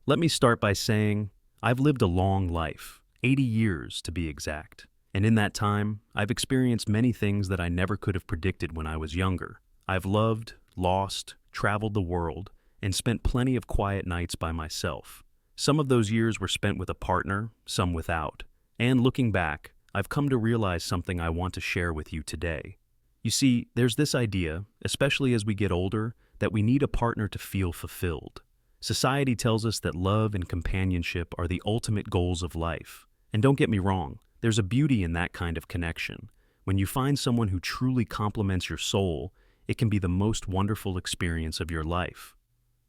Let me start by saying I've lived a long life, 80 years to be exact. And in that time, I've experienced many things that I never could have predicted when I was younger. I've loved, lost, traveled the world, and spent plenty of quiet nights by myself. Some of those years were spent with a partner, some without. And looking back, I've come to realize something I want to share with you today. You see, there's this idea, especially as we get older, that we need a partner to feel fulfilled. Society tells us that love and companionship are the ultimate goals of life. And don't get me wrong, there's a beauty in that kind of connection. When you find someone who truly complements your soul, it can be the most wonderful experience of your life.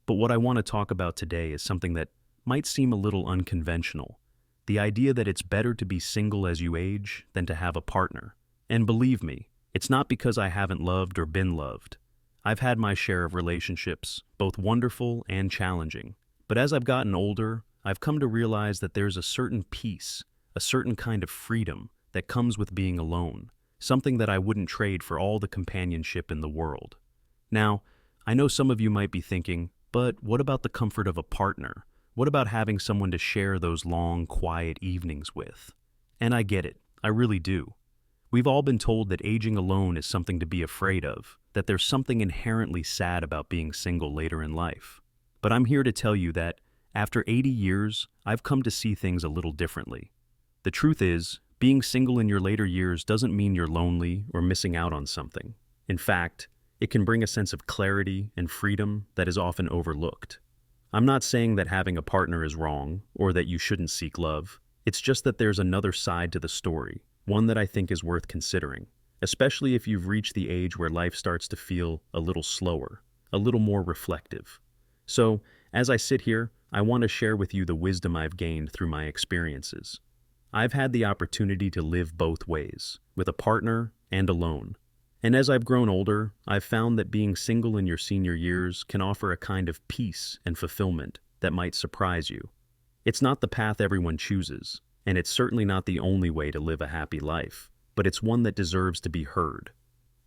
But what I want to talk about today is something that might seem a little unconventional. The idea that it's better to be single as you age than to have a partner. And believe me, it's not because I haven't loved or been loved. I've had my share of relationships, both wonderful and challenging. But as I've gotten older, I've come to realize that there's a certain peace, a certain kind of freedom that comes with being alone, something that I wouldn't trade for all the companionship in the world. Now, I know some of you might be thinking, but what about the comfort of a partner? What about having someone to share those long, quiet evenings with? And I get it, I really do. We've all been told that aging alone is something to be afraid of, that there's something inherently sad about being single later in life. But I'm here to tell you that, after 80 years, I've come to see things a little differently. The truth is, being single in your later years doesn't mean you're lonely or missing out on something. In fact, it can bring a sense of clarity and freedom that is often overlooked. I'm not saying that having a partner is wrong or that you shouldn't seek love. It's just that there's another side to the story, one that I think is worth considering, especially if you've reached the age where life starts to feel a little slower, a little more reflective. So, as I sit here, I want to share with you the wisdom I've gained through my experiences. I've had the opportunity to live both ways, with a partner and alone. And as I've grown older, I've found that being single in your senior years can offer a kind of peace and fulfillment that might surprise you. It's not the path everyone chooses, and it's certainly not the only way to live a happy life, but it's one that deserves to be heard.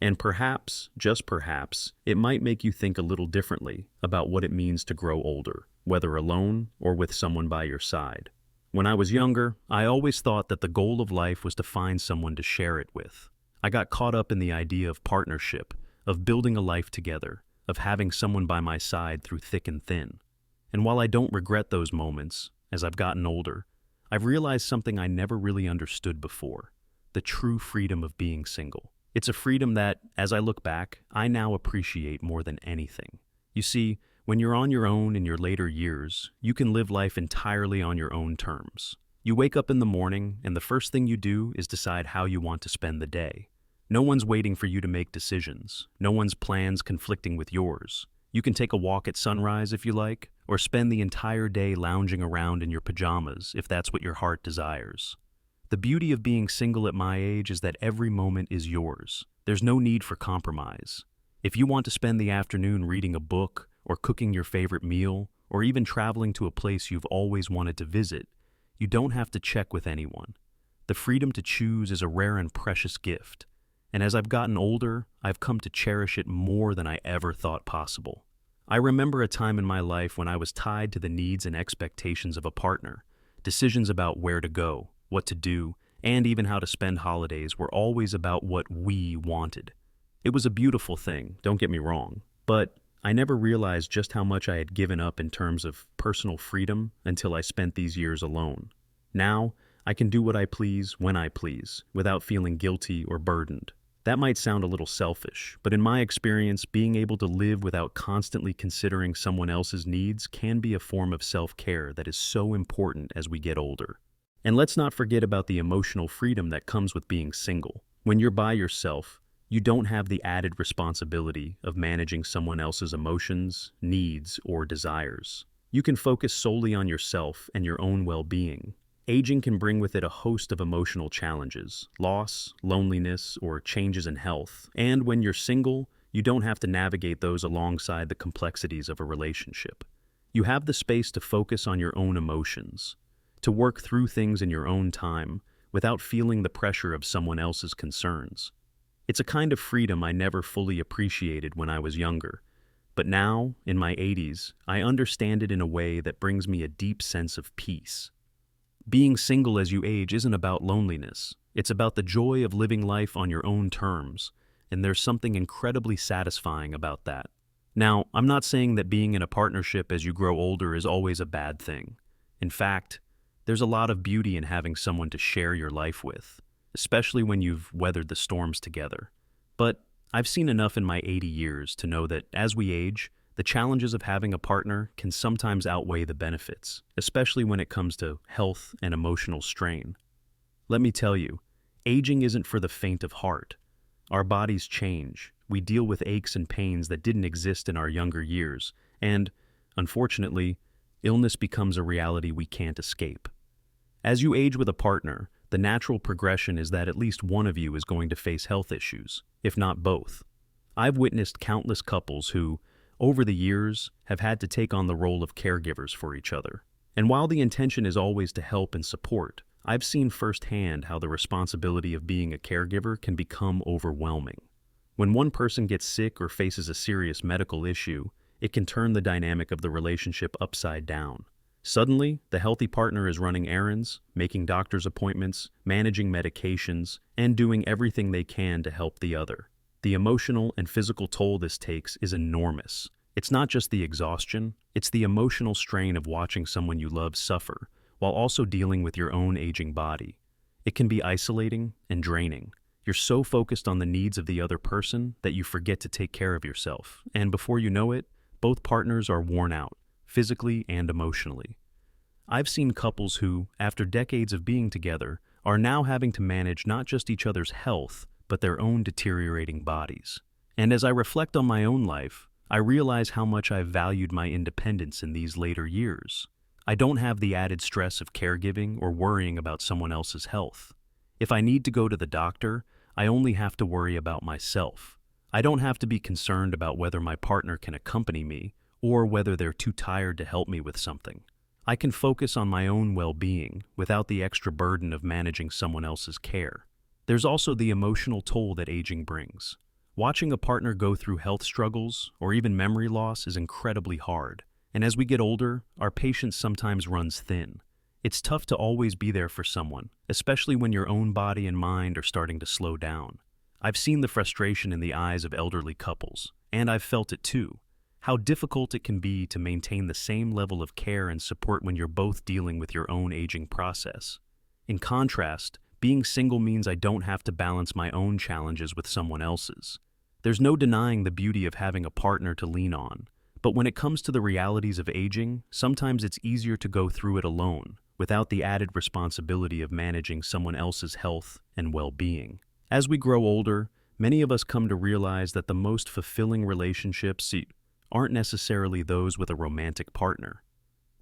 And perhaps, just perhaps, it might make you think a little differently about what it means to grow older, whether alone or with someone by your side. When I was younger, I always thought that the goal of life was to find someone to share it with. I got caught up in the idea of partnership, of building a life together, of having someone by my side through thick and thin. And while I don't regret those moments, as I've gotten older, I've realized something I never really understood before: the true freedom of being single. It's a freedom that, as I look back, I now appreciate more than anything. You see, when you're on your own in your later years, you can live life entirely on your own terms. You wake up in the morning, and the first thing you do is decide how you want to spend the day. No one's waiting for you to make decisions. No one's plans conflicting with yours. You can take a walk at sunrise if you like, or spend the entire day lounging around in your pajamas if that's what your heart desires. The beauty of being single at my age is that every moment is yours. There's no need for compromise. If you want to spend the afternoon reading a book, or cooking your favorite meal, or even traveling to a place you've always wanted to visit, you don't have to check with anyone. The freedom to choose is a rare and precious gift, and as I've gotten older, I've come to cherish it more than I ever thought possible. I remember a time in my life when I was tied to the needs and expectations of a partner. Decisions about where to go, what to do, and even how to spend holidays were always about what we wanted. It was a beautiful thing, don't get me wrong, but I never realized just how much I had given up in terms of personal freedom until I spent these years alone. Now, I can do what I please when I please, without feeling guilty or burdened. That might sound a little selfish, but in my experience, being able to live without constantly considering someone else's needs can be a form of self-care that is so important as we get older. And let's not forget about the emotional freedom that comes with being single. When you're by yourself, you don't have the added responsibility of managing someone else's emotions, needs, or desires. You can focus solely on yourself and your own well-being. Aging can bring with it a host of emotional challenges: loss, loneliness, or changes in health. And when you're single, you don't have to navigate those alongside the complexities of a relationship. You have the space to focus on your own emotions, to work through things in your own time without feeling the pressure of someone else's concerns. It's a kind of freedom I never fully appreciated when I was younger, But now, in my 80s, I understand it in a way that brings me a deep sense of peace. Being single as you age isn't about loneliness. It's about the joy of living life on your own terms, and there's something incredibly satisfying about that. Now, I'm not saying that being in a partnership as you grow older is always a bad thing. In fact, there's a lot of beauty in having someone to share your life with, especially when you've weathered the storms together. But I've seen enough in my 80 years to know that as we age, the challenges of having a partner can sometimes outweigh the benefits, especially when it comes to health and emotional strain. Let me tell you, aging isn't for the faint of heart. Our bodies change. We deal with aches and pains that didn't exist in our younger years, and, unfortunately, illness becomes a reality we can't escape. As you age with a partner, the natural progression is that at least one of you is going to face health issues, if not both. I've witnessed countless couples who, over the years, have had to take on the role of caregivers for each other. And while the intention is always to help and support, I've seen firsthand how the responsibility of being a caregiver can become overwhelming. When one person gets sick or faces a serious medical issue, it can turn the dynamic of the relationship upside down. Suddenly, the healthy partner is running errands, making doctor's appointments, managing medications, and doing everything they can to help the other. The emotional and physical toll this takes is enormous. It's not just the exhaustion, it's the emotional strain of watching someone you love suffer, while also dealing with your own aging body. It can be isolating and draining. You're so focused on the needs of the other person that you forget to take care of yourself, and before you know it, both partners are worn out, physically and emotionally. I've seen couples who, after decades of being together, are now having to manage not just each other's health, but their own deteriorating bodies. And as I reflect on my own life, I realize how much I've valued my independence in these later years. I don't have the added stress of caregiving or worrying about someone else's health. If I need to go to the doctor, I only have to worry about myself. I don't have to be concerned about whether my partner can accompany me or whether they're too tired to help me with something. I can focus on my own well-being without the extra burden of managing someone else's care. There's also the emotional toll that aging brings. Watching a partner go through health struggles or even memory loss is incredibly hard, and as we get older, our patience sometimes runs thin. It's tough to always be there for someone, especially when your own body and mind are starting to slow down. I've seen the frustration in the eyes of elderly couples, and I've felt it too. How difficult it can be to maintain the same level of care and support when you're both dealing with your own aging process. In contrast, being single means I don't have to balance my own challenges with someone else's. There's no denying the beauty of having a partner to lean on, but when it comes to the realities of aging, sometimes it's easier to go through it alone, without the added responsibility of managing someone else's health and well-being. As we grow older, many of us come to realize that the most fulfilling relationships aren't necessarily those with a romantic partner.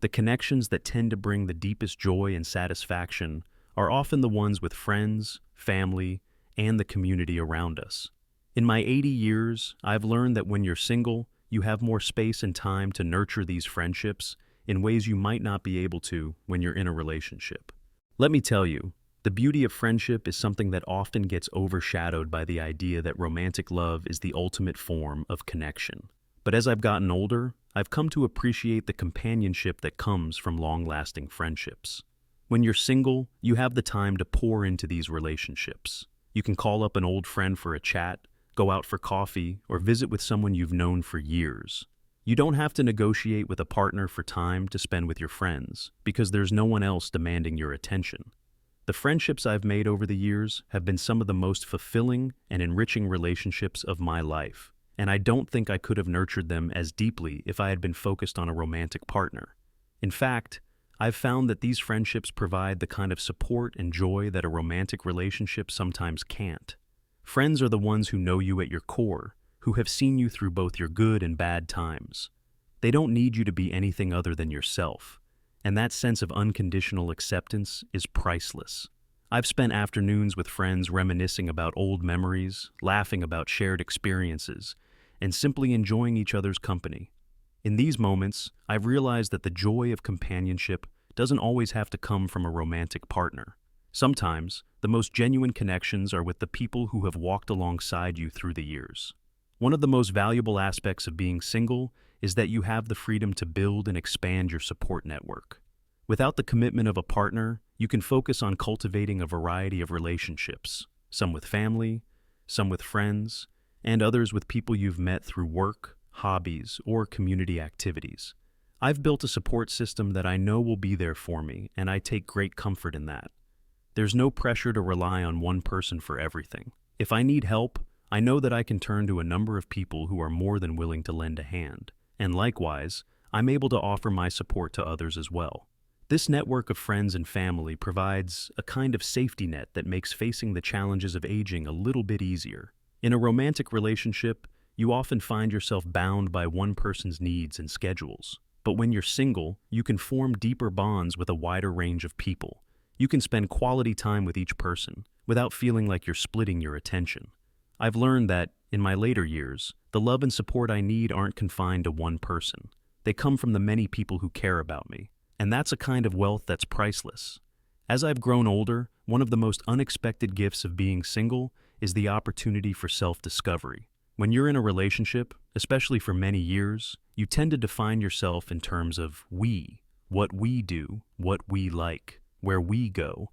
The connections that tend to bring the deepest joy and satisfaction are often the ones with friends, family, and the community around us. In my 80 years, I've learned that when you're single, you have more space and time to nurture these friendships in ways you might not be able to when you're in a relationship. Let me tell you, the beauty of friendship is something that often gets overshadowed by the idea that romantic love is the ultimate form of connection. But as I've gotten older, I've come to appreciate the companionship that comes from long-lasting friendships. When you're single, you have the time to pour into these relationships. You can call up an old friend for a chat, go out for coffee, or visit with someone you've known for years. You don't have to negotiate with a partner for time to spend with your friends, because there's no one else demanding your attention. The friendships I've made over the years have been some of the most fulfilling and enriching relationships of my life, and I don't think I could have nurtured them as deeply if I had been focused on a romantic partner. In fact, I've found that these friendships provide the kind of support and joy that a romantic relationship sometimes can't. Friends are the ones who know you at your core, who have seen you through both your good and bad times. They don't need you to be anything other than yourself, and that sense of unconditional acceptance is priceless. I've spent afternoons with friends reminiscing about old memories, laughing about shared experiences, and simply enjoying each other's company. In these moments, I've realized that the joy of companionship doesn't always have to come from a romantic partner. Sometimes, the most genuine connections are with the people who have walked alongside you through the years. One of the most valuable aspects of being single is that you have the freedom to build and expand your support network. Without the commitment of a partner, you can focus on cultivating a variety of relationships, some with family, some with friends, and others with people you've met through work, hobbies, or community activities. I've built a support system that I know will be there for me, and I take great comfort in that. There's no pressure to rely on one person for everything. If I need help, I know that I can turn to a number of people who are more than willing to lend a hand. And likewise, I'm able to offer my support to others as well. This network of friends and family provides a kind of safety net that makes facing the challenges of aging a little bit easier. In a romantic relationship, you often find yourself bound by one person's needs and schedules. But when you're single, you can form deeper bonds with a wider range of people. You can spend quality time with each person without feeling like you're splitting your attention. I've learned that, in my later years, the love and support I need aren't confined to one person. They come from the many people who care about me. And that's a kind of wealth that's priceless. As I've grown older, one of the most unexpected gifts of being single is the opportunity for self-discovery. When you're in a relationship, especially for many years, you tend to define yourself in terms of we, what we do, what we like, where we go.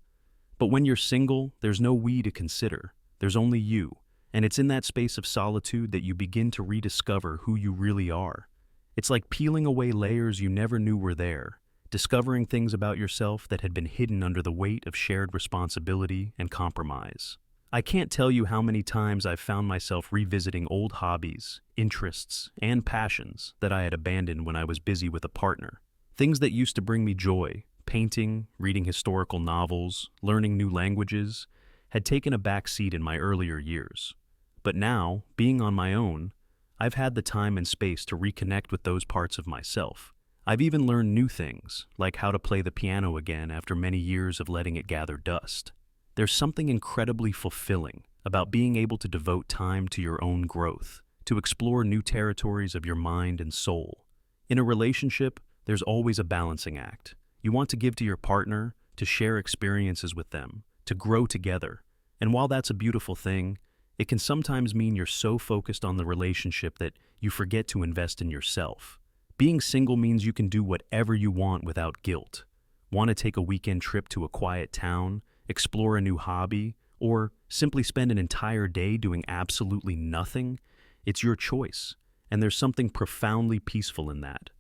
But when you're single, there's no we to consider. There's only you. And it's in that space of solitude that you begin to rediscover who you really are. It's like peeling away layers you never knew were there, discovering things about yourself that had been hidden under the weight of shared responsibility and compromise. I can't tell you how many times I've found myself revisiting old hobbies, interests, and passions that I had abandoned when I was busy with a partner. Things that used to bring me joy, painting, reading historical novels, learning new languages, had taken a back seat in my earlier years. But now, being on my own, I've had the time and space to reconnect with those parts of myself. I've even learned new things, like how to play the piano again after many years of letting it gather dust. There's something incredibly fulfilling about being able to devote time to your own growth, to explore new territories of your mind and soul. In a relationship, there's always a balancing act. You want to give to your partner, to share experiences with them, to grow together. And while that's a beautiful thing, it can sometimes mean you're so focused on the relationship that you forget to invest in yourself. Being single means you can do whatever you want without guilt. Want to take a weekend trip to a quiet town, explore a new hobby, or simply spend an entire day doing absolutely nothing? It's your choice, and there's something profoundly peaceful in that.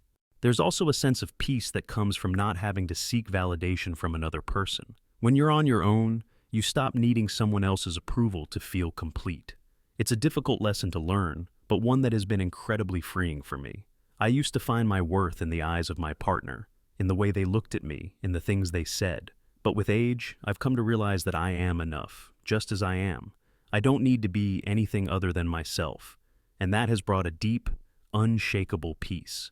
There's also a sense of peace that comes from not having to seek validation from another person. When you're on your own, you stop needing someone else's approval to feel complete. It's a difficult lesson to learn, but one that has been incredibly freeing for me. I used to find my worth in the eyes of my partner, in the way they looked at me, in the things they said. But with age, I've come to realize that I am enough, just as I am. I don't need to be anything other than myself, and that has brought a deep, unshakable peace.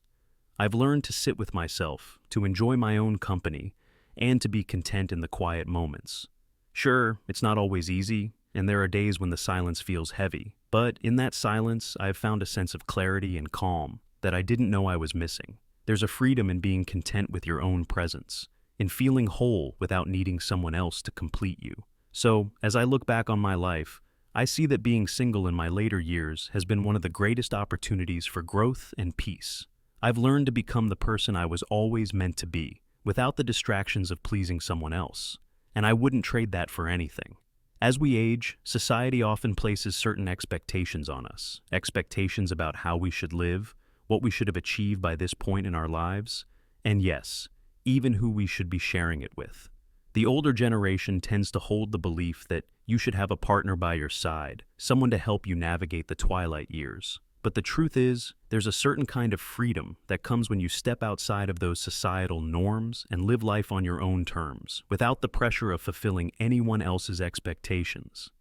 I've learned to sit with myself, to enjoy my own company, and to be content in the quiet moments. Sure, it's not always easy, and there are days when the silence feels heavy, but in that silence, I've found a sense of clarity and calm that I didn't know I was missing. There's a freedom in being content with your own presence, in feeling whole without needing someone else to complete you. So, as I look back on my life, I see that being single in my later years has been one of the greatest opportunities for growth and peace. I've learned to become the person I was always meant to be, without the distractions of pleasing someone else, and I wouldn't trade that for anything. As we age, society often places certain expectations on us, expectations about how we should live, what we should have achieved by this point in our lives, and yes, even who we should be sharing it with. The older generation tends to hold the belief that you should have a partner by your side, someone to help you navigate the twilight years. But the truth is, there's a certain kind of freedom that comes when you step outside of those societal norms and live life on your own terms, without the pressure of fulfilling anyone else's expectations.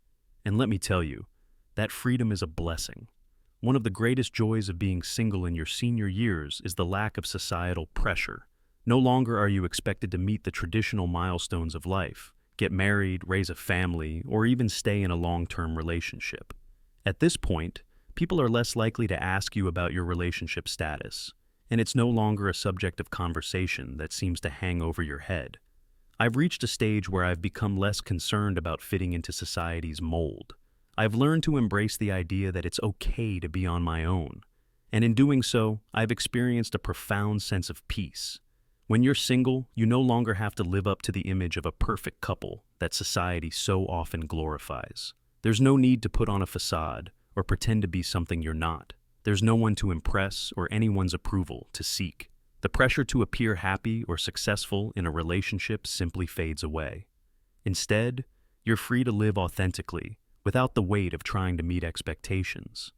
And let me tell you, that freedom is a blessing. One of the greatest joys of being single in your senior years is the lack of societal pressure. No longer are you expected to meet the traditional milestones of life, get married, raise a family, or even stay in a long-term relationship. At this point, people are less likely to ask you about your relationship status, and it's no longer a subject of conversation that seems to hang over your head. I've reached a stage where I've become less concerned about fitting into society's mold. I've learned to embrace the idea that it's okay to be on my own. And in doing so, I've experienced a profound sense of peace. When you're single, you no longer have to live up to the image of a perfect couple that society so often glorifies. There's no need to put on a facade or pretend to be something you're not. There's no one to impress or anyone's approval to seek. The pressure to appear happy or successful in a relationship simply fades away. Instead, you're free to live authentically, without the weight of trying to meet expectations.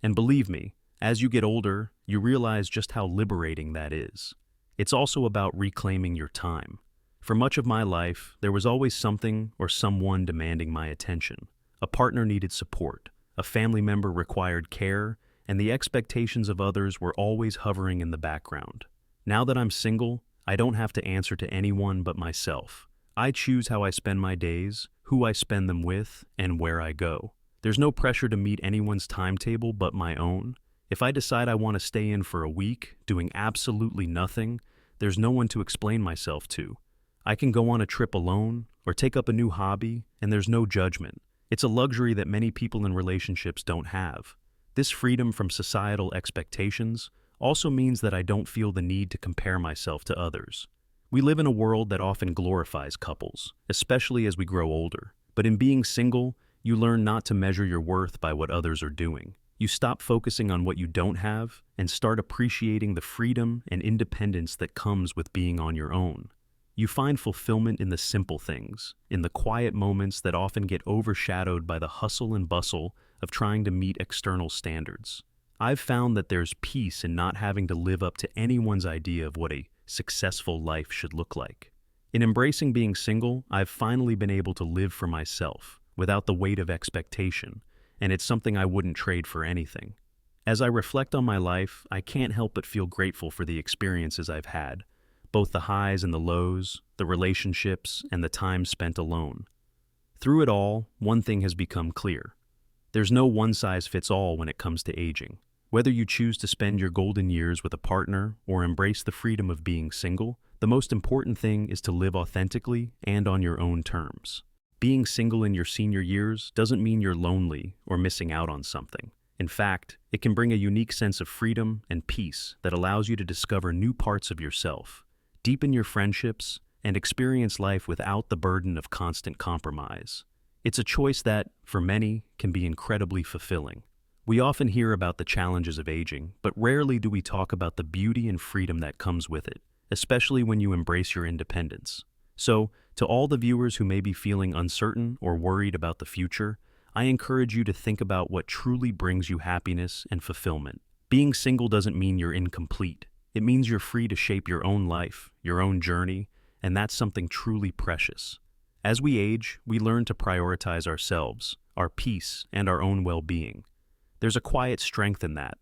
And believe me, as you get older, you realize just how liberating that is. It's also about reclaiming your time. For much of my life, there was always something or someone demanding my attention. A partner needed support, a family member required care, and the expectations of others were always hovering in the background. Now that I'm single, I don't have to answer to anyone but myself. I choose how I spend my days, who I spend them with, and where I go. There's no pressure to meet anyone's timetable but my own. If I decide I want to stay in for a week, doing absolutely nothing, there's no one to explain myself to. I can go on a trip alone, or take up a new hobby, and there's no judgment. It's a luxury that many people in relationships don't have. This freedom from societal expectations also means that I don't feel the need to compare myself to others. We live in a world that often glorifies couples, especially as we grow older. But in being single, you learn not to measure your worth by what others are doing. You stop focusing on what you don't have and start appreciating the freedom and independence that comes with being on your own. You find fulfillment in the simple things, in the quiet moments that often get overshadowed by the hustle and bustle of trying to meet external standards. I've found that there's peace in not having to live up to anyone's idea of what a successful life should look like. In embracing being single, I've finally been able to live for myself, without the weight of expectation, and it's something I wouldn't trade for anything. As I reflect on my life, I can't help but feel grateful for the experiences I've had, both the highs and the lows, the relationships, and the time spent alone. Through it all, one thing has become clear. There's no one-size-fits-all when it comes to aging. Whether you choose to spend your golden years with a partner or embrace the freedom of being single, the most important thing is to live authentically and on your own terms. Being single in your senior years doesn't mean you're lonely or missing out on something. In fact, it can bring a unique sense of freedom and peace that allows you to discover new parts of yourself, deepen your friendships, and experience life without the burden of constant compromise. It's a choice that, for many, can be incredibly fulfilling. We often hear about the challenges of aging, but rarely do we talk about the beauty and freedom that comes with it, especially when you embrace your independence. So, to all the viewers who may be feeling uncertain or worried about the future, I encourage you to think about what truly brings you happiness and fulfillment. Being single doesn't mean you're incomplete. It means you're free to shape your own life, your own journey, and that's something truly precious. As we age, we learn to prioritize ourselves, our peace, and our own well-being. There's a quiet strength in that.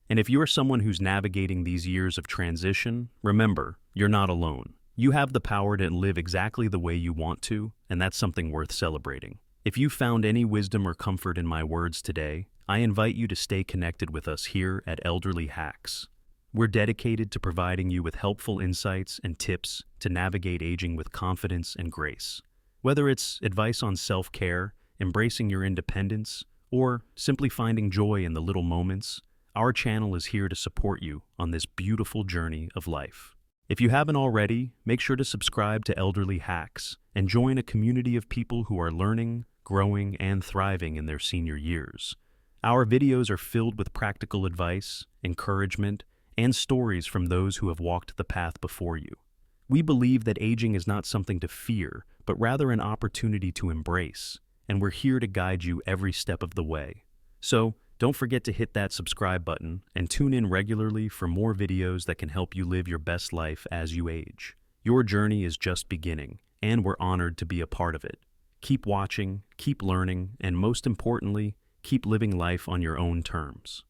And if you're someone who's navigating these years of transition, remember, you're not alone. You have the power to live exactly the way you want to, and that's something worth celebrating. If you found any wisdom or comfort in my words today, I invite you to stay connected with us here at Elderly Hacks. We're dedicated to providing you with helpful insights and tips to navigate aging with confidence and grace. Whether it's advice on self-care, embracing your independence, or simply finding joy in the little moments, our channel is here to support you on this beautiful journey of life. If you haven't already, make sure to subscribe to Elderly Hacks and join a community of people who are learning, growing, and thriving in their senior years. Our videos are filled with practical advice, encouragement, and stories from those who have walked the path before you. We believe that aging is not something to fear, but rather an opportunity to embrace, and we're here to guide you every step of the way. So, don't forget to hit that subscribe button and tune in regularly for more videos that can help you live your best life as you age. Your journey is just beginning, and we're honored to be a part of it. Keep watching, keep learning, and most importantly, keep living life on your own terms.